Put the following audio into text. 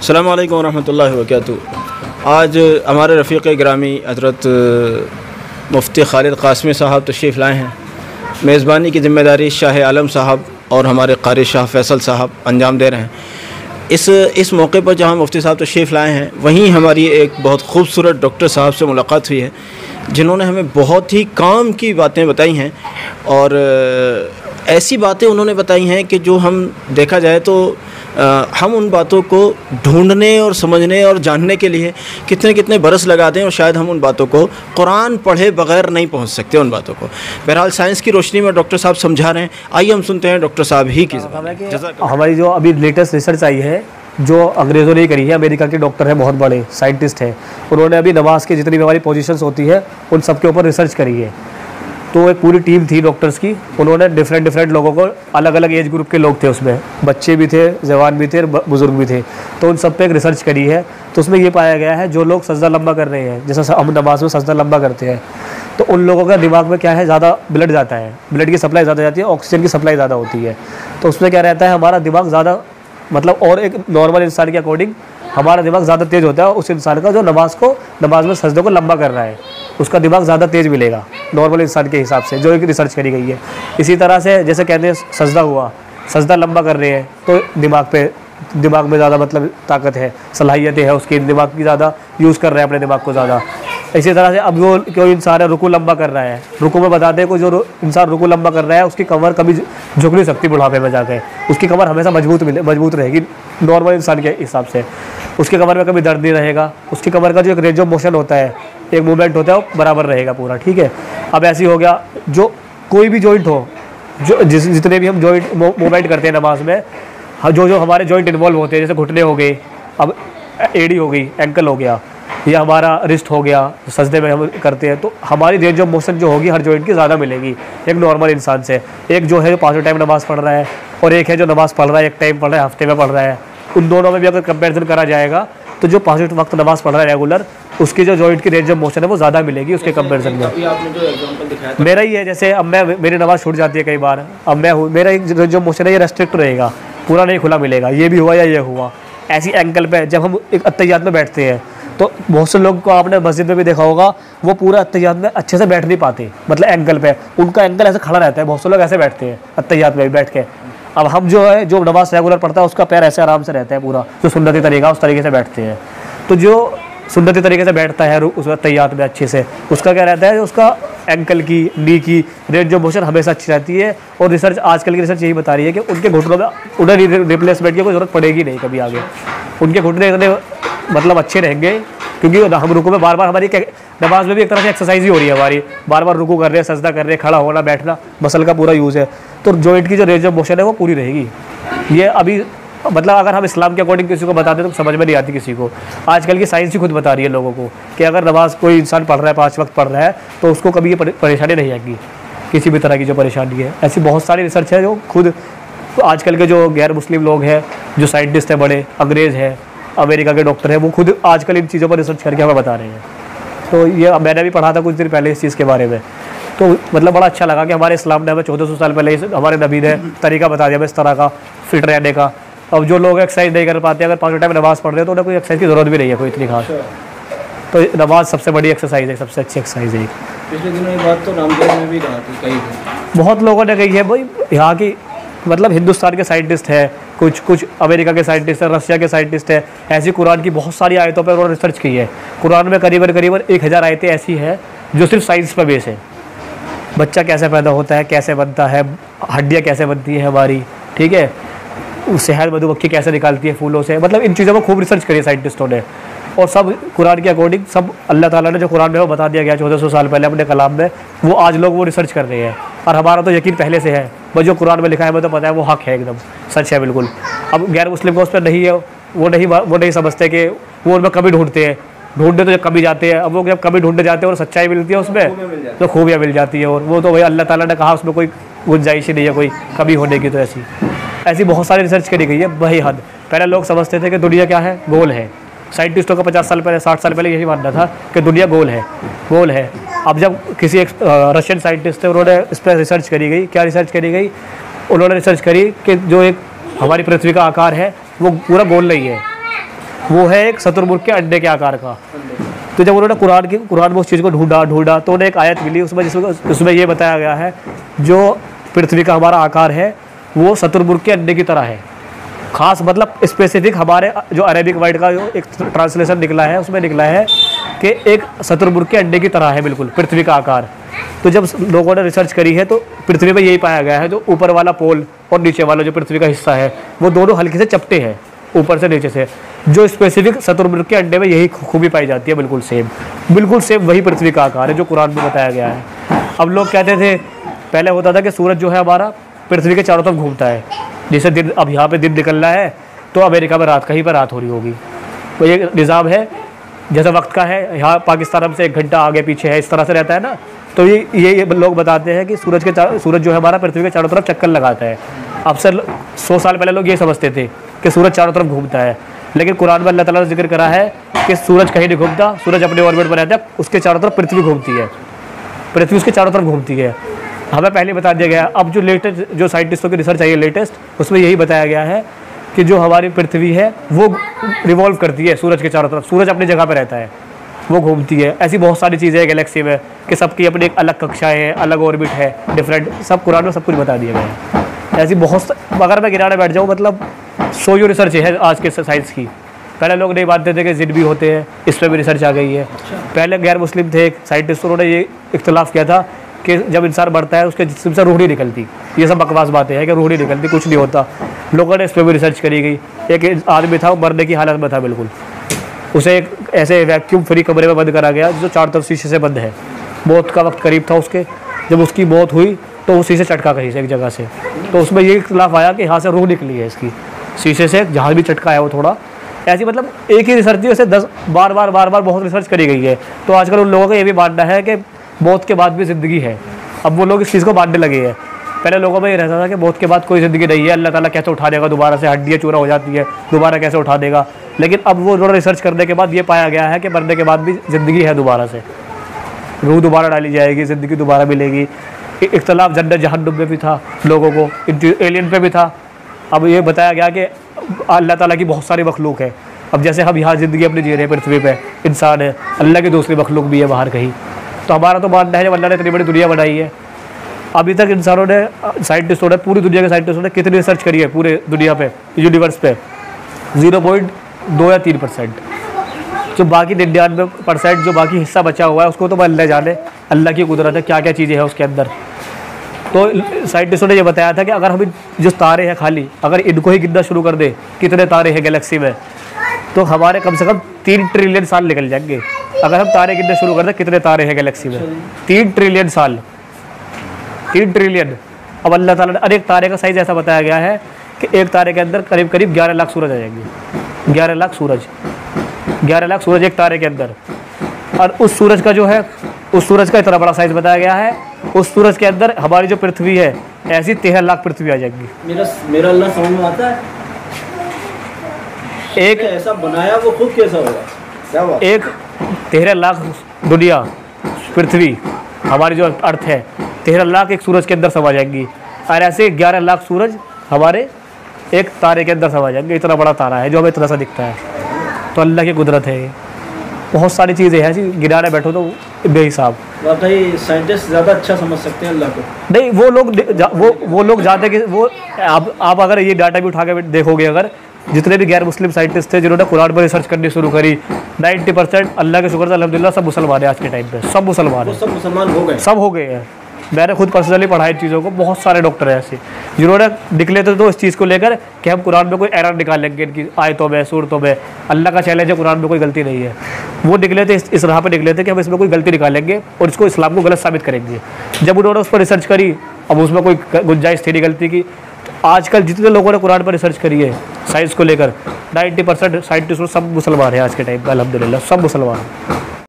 अस्सलामु अलैकुम वरहमतुल्लाहि वबरकातुहू। आज हमारे रफ़ीक़ गिरामी हज़रत मुफ्ती खालिद क़ासमी साहब तशरीफ़ लाए हैं। मेज़बानी की ज़िम्मेदारी शाह आलम साहब और हमारे क़ारी शाह फ़ैसल साहब अंजाम दे रहे हैं। इस मौके पर जहाँ मुफ्ती साहब तशरीफ़ लाए हैं, वहीं हमारी एक बहुत खूबसूरत डॉक्टर साहब से मुलाकात हुई है, जिन्होंने हमें बहुत ही काम की बातें बताई हैं और ऐसी बातें उन्होंने बताई हैं कि जो हम देखा जाए तो हम उन बातों को ढूंढने और समझने और जानने के लिए कितने कितने बरस लगाते हैं और शायद हम उन बातों को कुरान पढ़े बग़ैर नहीं पहुंच सकते उन बातों को। बहरहाल साइंस की रोशनी में डॉक्टर साहब समझा रहे हैं। आइए हम सुनते हैं डॉक्टर साहब ही की हमारी जो अभी लेटेस्ट रिसर्च आई है, जो अंग्रेज़ों ने करी है, अमेरिका के डॉक्टर हैं, बहुत बड़े साइंटिस्ट हैं, उन्होंने अभी नमाज की जितनी भी हमारी पोजीशंस होती है उन सब के ऊपर रिसर्च करी है। तो एक पूरी टीम थी डॉक्टर्स की, उन्होंने डिफरेंट लोगों को, अलग अलग एज ग्रुप के लोग थे उसमें, बच्चे भी थे, जवान भी थे, बुज़ुर्ग भी थे, तो उन सब पे एक रिसर्च करी है। तो उसमें ये पाया गया है जो लोग सजदा लंबा कर रहे हैं, जैसे हम नमाज में सजदा लंबा करते हैं, तो उन लोगों का दिमाग में क्या है, ज़्यादा ब्लड जाता है, ब्लड की सप्लाई ज़्यादा जाती है, ऑक्सीजन की सप्लाई ज़्यादा होती है। तो उसमें क्या रहता है, हमारा दिमाग ज़्यादा, मतलब और एक नॉर्मल इंसान के अकॉर्डिंग हमारा दिमाग ज़्यादा तेज़ होता है। उस इंसान का जो नमाज में सजदे को लंबा कर रहा है, उसका दिमाग ज़्यादा तेज़ मिलेगा नॉर्मल इंसान के हिसाब से, जो एक रिसर्च करी गई है। इसी तरह से जैसे कहते हैं सजदा हुआ, सजदा लंबा कर रहे हैं तो दिमाग में ज़्यादा मतलब ताकत है, सलाहियतें है, उसके दिमाग की ज़्यादा यूज़ कर रहे हैं अपने दिमाग को ज़्यादा। इसी तरह से अब वो कोई इंसान है रुकू लंबा कर रहा है, रुकू में बताते हैं कोई जो इंसान रुकू लंबा कर रहा है उसकी कमर कभी झुक नहीं सकती बुढ़ापे में जाकर, उसकी कमर हमेशा मजबूत रहेगी नॉर्मल इंसान के हिसाब से, उसकी कमर में कभी दर्द नहीं रहेगा, उसकी कमर का जो एक रेंज ऑफ मोशन होता है, एक मूवमेंट होता है, वो बराबर रहेगा पूरा, ठीक है। अब ऐसी हो गया जो कोई भी जॉइंट हो, जो जितने भी हम जॉइंट मूवमेंट करते हैं नमाज में, जो हमारे जॉइंट इन्वॉल्व होते हैं, जैसे घुटने हो गए, अब एड़ी हो गई, एंकल हो गया, या हमारा रिस्ट हो गया, सजदे में हम करते हैं, तो हमारी रेंज ऑफ मोशन जो होगी हर जॉइंट की ज़्यादा मिलेगी एक नॉर्मल इंसान से। एक जो है जो 5 टाइम नमाज़ पढ़ रहा है और एक है जो नमाज़ पढ़ रहा है, एक टाइम पढ़ रहा है, हफ्ते में पढ़ रहा है, उन दोनों में भी अगर कंपैरिजन करा जाएगा तो जो 5 वक्त नमाज़ पढ़ रहा है रेगुलर, उसकी जो जॉइंट की रेंज ऑफ मोशन है वो ज़्यादा मिलेगी उसके कंपैरिजन में। मेरा ही है, जैसे अब मेरी नमाज़ छूट जाती है कई बार, अब मेरा एक रेंज ऑफ मोशन है ये रेस्ट्रिक्ट रहेगा, पूरा नहीं खुला मिलेगा, ये भी हुआ या ये हुआ। ऐसी एंकल पे जब हम एक अत्तहियात में बैठते हैं तो बहुत से लोग को आपने मस्जिद में भी देखा होगा, वो पूरा अत्तहियात में अच्छे से बैठ नहीं पाते, मतलब एंकल पे उनका एंकल ऐसे खड़ा रहता है, बहुत से लोग ऐसे बैठते हैं अत्तहियात में बैठ के। अब हम जो नमाज रेगुलर पढ़ता है उसका पैर ऐसे आराम से रहता है पूरा, जो सुन्नती तरीका उस तरीके से बैठते हैं। तो जो सुन्नती तरीके से बैठता है उस तैयात में अच्छे से, उसका क्या रहता है, उसका एंकल की, नी की रेंज ऑफ मोशन हमेशा अच्छी रहती है। और रिसर्च, आजकल की रिसर्च यही बता रही है कि उनके घुटनों में उन्हें रिप्लेसमेंट की कोई ज़रूरत पड़ेगी नहीं कभी आगे, उनके घुटने इतने मतलब अच्छे रहेंगे, क्योंकि हम रुकू में बार हमारी नमाज में भी एक तरह से एक्सरसाइज ही हो रही है हमारी, बार रुकू कर रहे हैं, सजदा कर रहे हैं, खड़ा होना बैठना, मसल का पूरा यूज़ है, तो जॉइंट की जो रेंज ऑफ मोशन है वो पूरी रहेगी। ये अभी मतलब अगर हम इस्लाम के अकॉर्डिंग किसी को बताते हैं तो समझ में नहीं आती किसी को। आजकल की साइंस ही खुद बता रही है लोगों को कि अगर नमाज कोई इंसान पढ़ रहा है, 5 वक्त पढ़ रहा है, तो उसको कभी ये परेशानी नहीं आएगी, किसी भी तरह की जो परेशानी है। ऐसी बहुत सारी रिसर्च है जो खुद आजकल के जो गैर मुस्लिम लोग हैं, जो साइंटिस्ट हैं, बड़े अंग्रेज़ हैं, अमेरिका के डॉक्टर हैं, वो खुद आजकल इन चीज़ों पर रिसर्च करके हमें बता रहे हैं। तो ये मैंने भी पढ़ा था कुछ दिन पहले इस चीज़ के बारे में, तो मतलब बड़ा अच्छा लगा कि हमारे इस्लाम ने हमें 1400 साल पहले हमारे नबी ने तरीका बता दिया हमें इस तरह का फिट रहने का। अब जो लोग एक्सरसाइज नहीं कर पाते, अगर 5 टाइम नमाज़ पढ़ रहे हैं तो उन्हें कोई एक्सरसाइज की ज़रूरत भी नहीं है कोई इतनी खास। तो नमाज सबसे बड़ी एक्सरसाइज है, सबसे अच्छी एक्सरसाइज है। पिछले दिनों ये बात तो रामदेव ने भी कहा थी, कही बहुत लोगों ने कही है भाई, यहाँ की मतलब हिंदुस्तान के साइंटिस्ट हैं, कुछ अमेरिका के साइंटिस्ट हैं, रशिया के साइंटिस्ट हैं, ऐसी कुरान की बहुत सारी आयतों पर उन्होंने रिसर्च की है। कुरान में करीबन 1000 आयतें ऐसी हैं जो सिर्फ साइंस पर बेस है। बच्चा कैसे पैदा होता है, कैसे बनता है, हड्डियाँ कैसे बनती है हमारी, ठीक है, शहद मधुमक्खी कैसे निकालती है फूलों से, मतलब इन चीज़ों पर खूब रिसर्च करी है साइंटिस्टों ने। और सब कुरान के अकॉर्डिंग, सब अल्लाह ताला ने जो कुरान में वो बता दिया गया 1400 साल पहले अपने कलाम में, वो आज लोग वो रिसर्च कर रहे हैं। और हमारा तो यकीन पहले से है, बस जो कुरान में लिखा है हमें तो पता है वो हक है, एकदम सच है बिल्कुल। अब गैर मुस्लिम को उस पर नहीं है, वो नहीं समझते कि वो उनमें कभी ढूंढते हैं, ढूंढने तो जब कभी जाते हैं, अब वो जब कभी ढूंढने जाते हैं और सच्चाई मिलती है उसमें तो खूबियाँ मिल जाती है। और वो तो भाई अल्लाह ताला ने कहा, उसमें कोई गुंजाइश ही नहीं है कोई कभी होने की। तो ऐसी बहुत सारी रिसर्च करी गई है बही हद। पहले लोग समझते थे कि दुनिया क्या है, गोल है। साइंटिस्टों का 50 साल पहले, 60 साल पहले यही मानना था कि दुनिया गोल है। अब जब किसी एक रशियन साइंटिस्ट थे, उन्होंने इस पर रिसर्च करी गई। क्या रिसर्च करी गई? उन्होंने रिसर्च करी कि जो एक हमारी पृथ्वी का आकार है वो पूरा गोल नहीं है, वो है एक शतुरमुर्ग के अंडे के आकार का। तो जब उन्होंने कुरान में उस चीज़ को ढूंढा तो उन्हें एक आयत मिली उसमें उसमें ये बताया गया है जो पृथ्वी का हमारा आकार है वो शतुरमुर्ग के अंडे की तरह है। खास मतलब स्पेसिफिक हमारे जो अरेबिक वर्ड का जो एक ट्रांसलेशन निकला है उसमें निकला है कि एक शतुरमुर्ग के अंडे की तरह है बिल्कुल पृथ्वी का आकार। तो जब लोगों ने रिसर्च करी है तो पृथ्वी में यही पाया गया है जो ऊपर वाला पोल और नीचे वाला जो पृथ्वी का हिस्सा है वो दोनों हल्के से चपटे हैं ऊपर से नीचे से। जो स्पेसिफिक शतुरमुर्ग के अंडे में यही खूबी पाई जाती है, बिल्कुल सेम वही पृथ्वी का आकार है जो कुरान में बताया गया है। अब लोग कहते थे पहले होता था कि सूरज जो है हमारा पृथ्वी के चारों तरफ घूमता है, जैसे दिन अब यहाँ पे दिन निकल रहा है तो अमेरिका में रात कहीं पर रात हो रही होगी। तो ये निज़ाम है जैसे वक्त का है, यहाँ पाकिस्तान हमसे 1 घंटा आगे पीछे है, इस तरह से रहता है ना। तो ये लोग बताते हैं कि सूरज जो है हमारा पृथ्वी के चारों तरफ चक्कर लगाता है। अब से 100 साल पहले लोग ये समझते थे कि सूरज चारों तरफ घूमता है, लेकिन कुरान में अल्लाह ताला ने जिक्र करा है कि सूरज कहीं नहीं घूमता, सूरज अपने ऑर्बिट पर रहता है, उसके चारों तरफ पृथ्वी घूमती है, पृथ्वी उसके चारों तरफ घूमती है। हमें पहले बता दिया गया। अब जो लेटेस्ट जो साइंटिस्टों की रिसर्च आई है लेटेस्ट, उसमें यही बताया गया है कि जो हमारी पृथ्वी है वो रिवॉल्व करती है सूरज के चारों तरफ, सूरज अपनी जगह पर रहता है, वो घूमती है। ऐसी बहुत सारी चीज़ें हैं गैलेक्सी में कि सबकी अपनी एक अलग कक्षाएँ हैं, अलग ऑर्बिट है, डिफरेंट, सब कुरान में सब कुछ बता दिया गया है। ऐसी बहुत, अगर मैं गिराने बैठ जाऊँ मतलब 100 रिसर्च है आज के साइंस की। पहले लोग नहीं मानते थे कि जिन भी होते हैं, इस पर भी रिसर्च आ गई है। पहले गैर मुस्लिम थे साइंटिस्ट, उन्होंने ये इख्तलाफ किया था कि जब इंसान बढ़ता है उसके जिस्म से रूह नहीं निकलती। ये सब बकवास बातें हैं कि रूह नहीं निकलती, कुछ नहीं होता। लोगों ने इस पर भी रिसर्च करी गई। एक आदमी था वो मरने की हालत में था बिल्कुल, उसे एक ऐसे वैक्यूम फ्री कमरे में बंद करा गया जो चारों तरफ शीशे से बंद है। मौत का वक्त करीब था उसके, जब उसकी मौत हुई तो वो शीशे चटका कहीं से एक जगह से, तो उसमें ये इख्तलाफ आया कि यहाँ से रूह निकली है इसकी, शीशे से जहाँ भी चटका है वो थोड़ा ऐसी, मतलब एक ही रिसर्च थी, वैसे 10 बार बहुत रिसर्च करी गई है। तो आजकल उन लोगों का ये भी मानना है कि मौत के बाद भी ज़िंदगी है। अब वो लोग इस चीज़ को मानने लगे हैं। पहले लोगों में ये रहता था कि मौत के बाद कोई ज़िंदगी नहीं है, अल्लाह ताला कैसे उठा देगा दोबारा से, हड्डियाँ चूरा हो जाती है, दोबारा कैसे उठा देगा। लेकिन अब वो थोड़ा रिसर्च करने के बाद ये पाया गया है कि मरने के बाद भी ज़िंदगी है, दोबारा से रूह दोबारा डाली जाएगी, ज़िंदगी दोबारा मिलेगी। इख्तलाफ जन्नत जहन्नुम में भी था, लोगों को एलियन पे भी था। अब ये बताया गया कि अल्लाह ताला की बहुत सारी मखलूक है। अब जैसे हम यहाँ ज़िंदगी अपनी जी रहे हैं पृथ्वी पे, इंसान है, अल्लाह की दूसरी मखलूक भी है बाहर कहीं। तो हमारा तो मानना है जब अल्लाह ने इतनी बड़ी दुनिया बनाई है, अभी तक इंसानों ने, साइंटिस्टों ने, पूरी दुनिया के साइंटिस्टों ने कितनी रिसर्च करी है पूरे दुनिया पे, यूनिवर्स पे, 0.2 या 3%। जो बाकी 99% जो बाकी हिस्सा बचा हुआ है उसको तो अल्लाह जाने, अल्लाह की कुदरत है, क्या क्या चीज़ें हैं उसके अंदर। तो साइंटिस्टों ने ये बताया था कि अगर हम जो तारे हैं खाली, अगर इनको ही गिनना शुरू कर दे कितने तारे हैं गैलेक्सी में, तो हमारे कम से कम 3 ट्रिलियन साल निकल जाएंगे। अगर हम तारे गिनना शुरू कर दें कितने तारे हैं गैलेक्सी में, 3 ट्रिलियन साल, 3 ट्रिलियन। अब अल्लाह ताला ने, और एक तारे का साइज़ ऐसा बताया गया है कि एक तारे के अंदर करीब 11 लाख सूरज आ जाएंगे। 11 लाख सूरज एक तारे के अंदर। और उस सूरज का जो है, उस सूरज का इतना बड़ा साइज़ बताया गया है, उस सूरज के अंदर हमारी जो पृथ्वी है ऐसी 13 लाख पृथ्वी आ जाएगी। मेरा अल्लाह समझ में आता है, एक ऐसा बनाया वो खुद कैसा होगा, क्या बात? एक 13 लाख दुनिया, पृथ्वी हमारी जो अर्थ है, 13 लाख एक सूरज के अंदर समा जाएंगी। और ऐसे 11 लाख सूरज हमारे एक तारे के अंदर समा जाएंगे। इतना बड़ा तारा है जो हमें इतना सा दिखता है। तो अल्लाह की कुदरत है। बहुत सारी चीज़ें हैं ऐसी, गिराने बैठो तो बेहिसाब। वाकई साइंटिस्ट ज़्यादा अच्छा समझ सकते हैं अल्लाह को। नहीं, वो लोग जाते कि वो, आप अगर ये डाटा भी उठा के देखोगे, अगर जितने भी गैर मुस्लिम साइंटिस्ट थे जिन्होंने कुरान पर रिसर्च करनी शुरू करी, 90% अल्लाह के शुक्र से अल्हम्दुलिल्लाह सब मुसलमान है आज के टाइम पे, सब मुसलमान है, सब मुसलमान हो गए, सब हो गए हैं। मैंने खुद पर्सनली पढ़ा इन चीज़ों को। बहुत सारे डॉक्टर हैं ऐसे जिन्होंने निकले थे तो इस चीज़ को लेकर कि हम कुरान में कोई एरर निकाल लेंगे इनकी आयतों में, सूरतों में। अल्लाह का चैलेंज है, कुरान में कोई गलती नहीं है। वो निकले थे इस राह पर निकले थे कि हम इसमें कोई गलती निकालेंगे और इसको इस्लाम को गलत साबित करेंगे। जब उन्होंने उस पर रिसर्च करी, अब उसमें कोई गुंजाइश थी नहीं गलती की। आजकल जितने लोगों ने कुरान पर रिसर्च करी है साइंस को लेकर, 90% साइंटिस्ट सब मुसलमान हैं आज के टाइम पे, अल्हम्दुलिल्लाह सब मुसलमान हैं।